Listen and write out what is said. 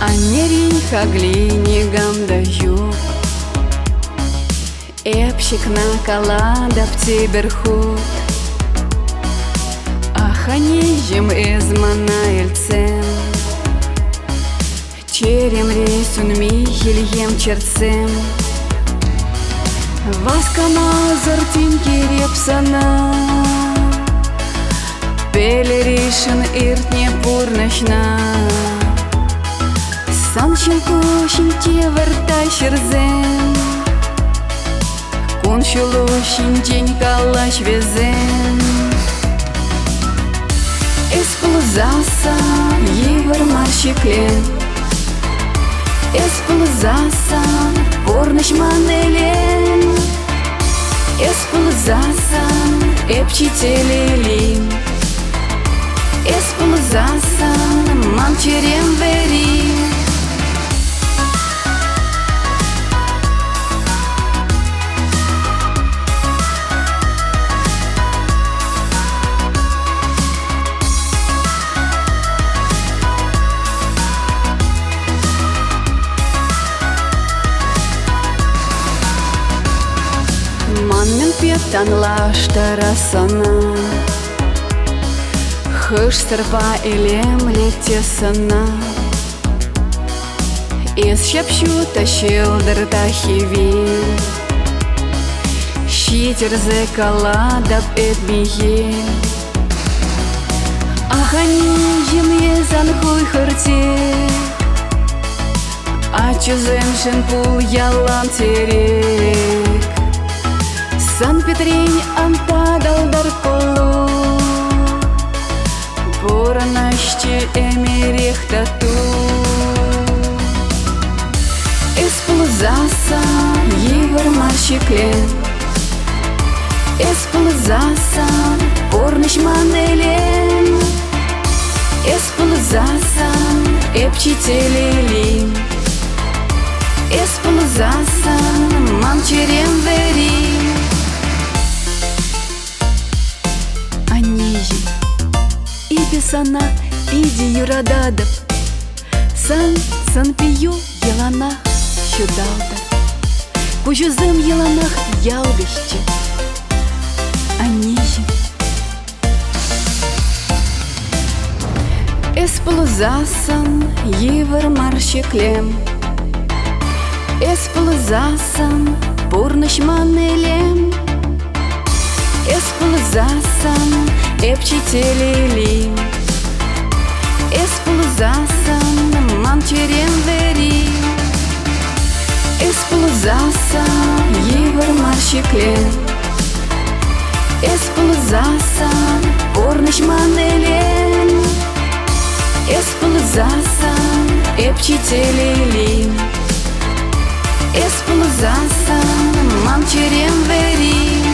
Аннери хагли гамдаю, эпщик накалада птиберхут. Аханижем из манаэльцем, черем рейсун михельем черцем. Васкана зартинки репсана, пелеришен иртне пурнашна. Санченко шинте вертай шерзен, куншулу шинтень калач везен. Эсплузаса евер марщиклен, эсплузаса порныш манелен, эсплузаса эпчителелин, эсплузаса манчерем вери. Манмен петан лаштарасана, хыш сырпа элем летесана. Из щепщу тащилдыр тахиви, щитерзе каладап эдмие. Аханижем езан хуй хырте, а чуземшен пул ялан терек. Сан-Петрень антадалдар колу, поранащи эмерех тату. Эсплузаса евер марщиклен, эсплузаса порныш манелен, эсплузаса эпчителелин, эсплузаса манчерем вери. Иписана пиди юрададап, сан пию еланах щудалдар, кужузым еланах ялгыще, аниже. Эсплузасан евер марщиклем, эсплузасан порныш манелем, эсплузасан эпчителелин, эсплузасан манчерем вери. Эсплузаса евер марщиклен, эсплузасан порныш манелен, эсплузасан эпчителелин, эсплузасан манчерем вери.